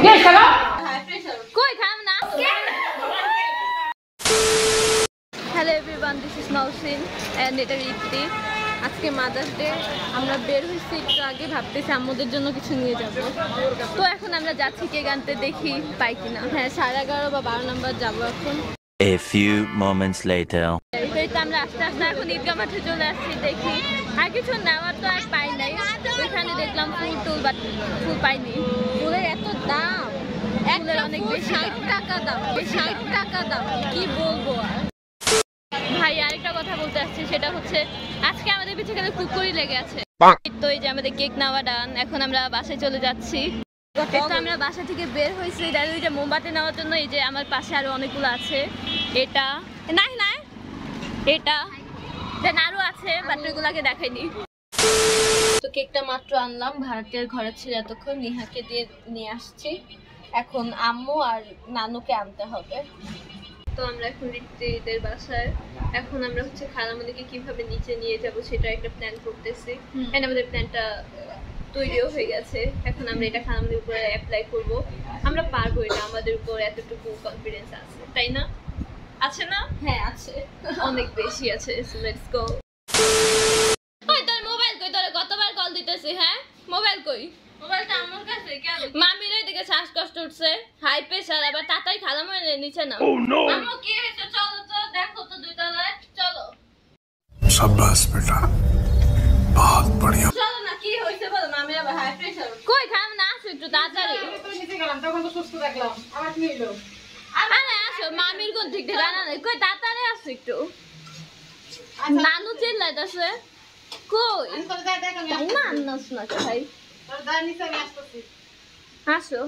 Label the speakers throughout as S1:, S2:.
S1: Hello everyone, this is Nausin and এটা রিপ্তি। আজকে mother's day, আমরা বের হয়েছি একটু আগে, ভাবতেছি আম্মুদের জন্য কিছু নিয়ে যাব। তো এখন আমরা যাচ্ছি কেক আনতে, দেখি পাই কিনা। হ্যাঁ 11:30 বা 12 নম্বর যাবো এখন।
S2: A few moments later.
S1: এই তো আমরা আস্তে আস্তে এখন ঈদগাহ মাঠে চলে আসছি, দেখি আর কিছু নেওয়ার তো আর পাই নাই। ওইখানে দেখলাম ফুল বাট ফুল পাইনি। ফুলের এত দাম, একটা অনেক বেশি, 60 টাকা দাম, 60 টাকা দাম, কি বলবো আর। ভাই আরেকটা কথা বলতে আসছি, সেটা হচ্ছে আজকে আমাদের পিছে গেলে কুকুরই লেগে আছে। তো এই যে আমাদের কেক নেওয়া ডান, এখন আমরা বাসায় চলে যাচ্ছি। তো আমরা বাসা থেকে বের হয়েছি ওই যে মোমবাতি নেওয়ার জন্য। এই যে আমার পাশে আরো অনেকগুলো আছে, এটা নাই নাই, এটা দেন আরো আছে, বাট ওইগুলাকে দেখাইনি। তো কেকটা মাত্র আনলাম, ভাড়াটিয়ার ঘরে ছিল এতক্ষণ, নিহাকে দিয়ে নিয়ে আসছি। এখন আম্মু আর নানুকে আনতে হবে। তো আমরা এখন রিপ্তিদের বাসায়, এখন আমরা হচ্ছে খালামণিকে কিভাবে নিচে নিয়ে যাব সেটা একটা প্ল্যান করতেছি। এন্ড আমাদের প্ল্যানটা তৈরিও হয়ে গেছে। এখন আমরা এটা খালামণির উপরে অ্যাপ্লাই করব। আমরা পারবো, এটা আমাদের উপর এতটুকু কনফিডেন্স আছে, তাই না? আছে না? হ্যাঁ আছে, অনেক বেশি আছে। So let's go. ওই তোর মোবাইল কই? তোর কতবার কল দিতেছি? হ্যাঁ মোবাইল কই? মোবাইলটা আমার কাছে। কেন? মামির এদিকে শ্বাসকষ্ট উঠছে, হাই প্রেসার, আবার তাতাই খালামণি নিচে না। আম্মু কি হয়েছে? চলো তো দেখো তো, 2 তলায় চলো।
S3: शाबाश बेटा, बहुत बढ़िया।
S1: চলো না, কি হয়েছে বলো। মামির আবার হাই প্রেসার। কই খাম না, আসো একটু তাড়াতাড়ি।
S4: তো নিচে গেলাম, তখন তো সুস্থ দেখলাম, আবার কি হলো?
S1: আরে আসো, মামির কোন ঠিক ঠিকানা নেই। কই তাড়াতাড়ি আসো একটু। নানু চিল্লাইতাছে কই?
S4: তোর দাই দেখ, আমি
S1: না না শোনা ভাই,
S4: তোর দাই নিচে আমি আসতেছি।
S1: আসো।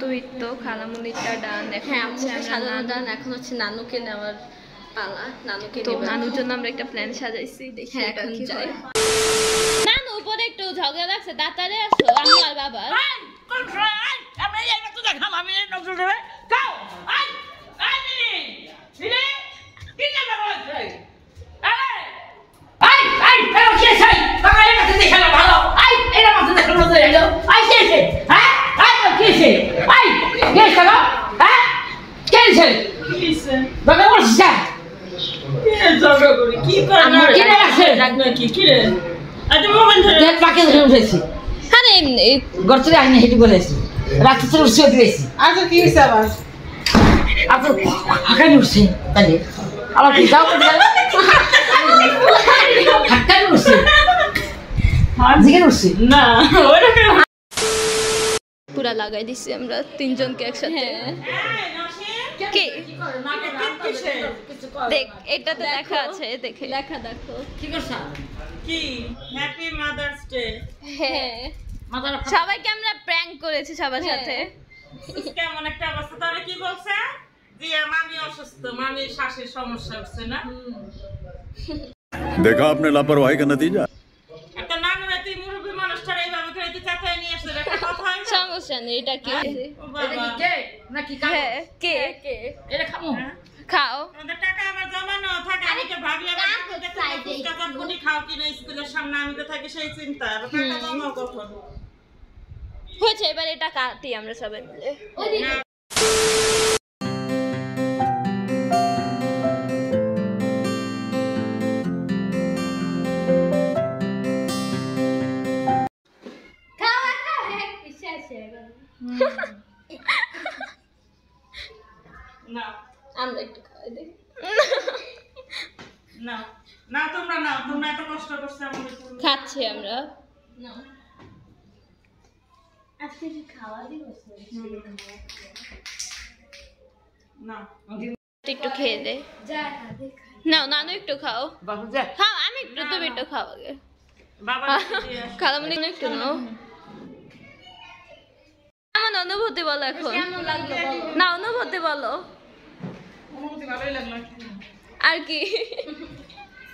S1: তুই তো খালামণিটা ডান, এখন হচ্ছে আমরা ডান, এখন হচ্ছে নানুকে নেওয়ার পালা। নানুকে তো নানুর জন্য আমরা একটা প্ল্যান সাজাইছি, দেখি এখন যাই। নানু উপরে একটু ঝগড়া লাগছে, তাড়াতাড়ি আসো। আম্মু আর বাবা
S5: আমি এইবার তো দেখাম, আমি এই নজর দেবে কাও আই আই দিদি কি জানা বলছে আরে আই আই এর কি চাই বাবা, এর কাছে দেখালো ভালো। আই এর মাঝে দেখালো তো এলো। আই কি আছে? হ্যাঁ আই কি আছে? আই কে ছাড়ো? হ্যাঁ কে আছে? কি আছে বাবা? বলছিস কে ঝগড়া করি কি করে? আমার কি আছে জাগনা কি রে? আজ মোবাইল ধরে দেখ পাকে ধরে উঠেছি।
S1: আরে এমনি
S5: গর্তে আইনি হেঁটে বলেছি, রাতে তো উঠছে দিয়েছি।
S4: আজ কি হইছে আবার?
S5: আপনি হাঁকানি উঠছে তাহলে আবার কি যাও করে হাঁকানি উঠছে, জিজ্ঞেস উঠছে না
S1: পুরা লাগাই দিছি আমরা তিনজনকে একসাথে। কে দেখ, এটাতে লেখা আছে, দেখে লেখা দেখো।
S5: কি করছ?
S4: কি হ্যাপি মাদার্স ডে।
S1: হ্যাঁ
S5: মাদার
S1: সবাইকে আমরা প্র্যাঙ্ক করেছি সবার সাথে।
S4: কেমন একটা অবস্থা? তাহলে কি বলছে যে মামি অসুস্থ, মামির শ্বাসের সমস্যা হচ্ছে না।
S3: देखा आपने लापरवाही का नतीजा।
S4: একটা নানু এত মুরব্বী মানুষটার এইভাবে করে তুই চাচাই নিয়ে আসছে, একটা কথা হয় না?
S1: সমস্যা নেই, এটা কি?
S4: ও বাবা,
S5: কে নাকি কাম?
S1: হ্যাঁ কে কে
S5: এটা খামু
S1: খাও।
S4: আমাদের টাকা আবার জমানো থাকে। আমি তো ভাবি আবার টাকা গুলি খাও কিনা স্কুলের সামনে, আমি তো থাকি সেই চিন্তা। আবার টাকা জমাও কখন?
S1: হয়েছে, এবার এটা কাটি আমরা সবাই মিলে।
S4: না
S1: আমরা একটু খাওয়াই দিই।
S4: না না, তোমরা না, তোমরা এত কষ্ট করছো আমাদের জন্য।
S1: খাচ্ছি আমরা।
S4: না
S1: একটু খেয়ে দে। নাও নানু একটু খাও।
S5: বাবু যা
S1: খাও, আমি একটু, তুমি একটু খাও আগে।
S4: বাবা
S1: খালামণি একটু নাও। আমার অনুভূতি বলো এখন। না অনুভূতি বলো।
S4: অনুমতি ভালোই লাগলো।
S1: আর কি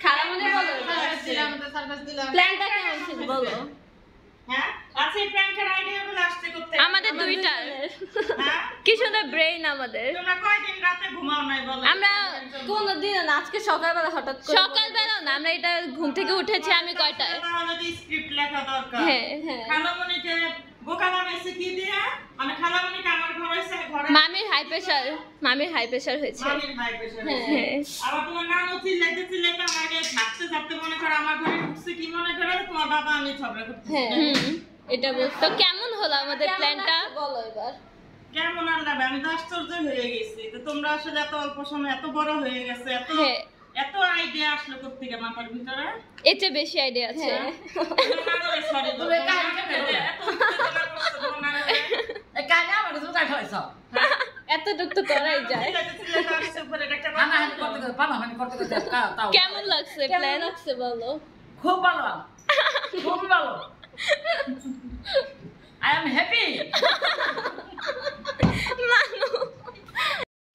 S1: খালামণি বলো, প্ল্যানটা কেমন ছিল বলো।
S4: হ্যাঁ আচ্ছা, এই প্র্যাঙ্কের আইডিয়াগুলো আসছে করতে
S1: আমাদের দুইটার।
S4: হ্যাঁ
S1: কি সুন্দর ব্রেইন আমাদের।
S4: তোমরা কয়দিন রাতে ঘুমাও নাই বলো?
S1: আমরা কোনদিন না, আজকে সকালবেলা হঠাৎ করে। সকালবেলা না, আমরা এটা ঘুম থেকে উঠেছি আমি কয়টায়।
S4: তাহলে তো স্ক্রিপ্ট লেখা দরকার।
S1: হ্যাঁ হ্যাঁ
S4: খালামণিকে বোকা হয়েছে কি দিয়ে? আমি খালামণিকে আমার ঘর হয়েছে, ঘরে
S1: মামির হাই প্রেশার হয়েছে।
S4: মামির high pressure হয়েছে।
S1: হ্যাঁ।
S4: আবার তোমার নানু চিল্লাইতে চিল্লাইতে আমাকে ঝাপতে মনে করো আমার ঘরে ঢুকছে, কি মনে করে তোমার বাবা আমি ঝগড়া করতেছি।
S1: এটা বলতো কেমন হলো আমাদের প্ল্যানটা বলো এবার।
S4: কেমন আর লাগবে? আমি তো আশ্চর্য হয়ে গেছি তো তোমরা আসলে এত অল্প সময় এত বড় হয়ে গেছে, এত আইডিয়া আসলো কোত্থেকে মাথার ভিতরে?
S1: এর চেয়ে বেশি আইডিয়া আছে।
S4: সরি
S5: তুমি কাহিনী কেন? এই কাহিনী আমার জুতা খাইছ।
S1: এতটুক তো করাই যায়।
S5: পানাহানি করতে তাও
S1: কেমন লাগছে প্ল্যান? লাগছে বলো।
S5: খুব ভালো, খুব ভালো। I am happy.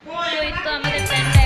S1: তো এই তো আমাদের প্ল্যানটা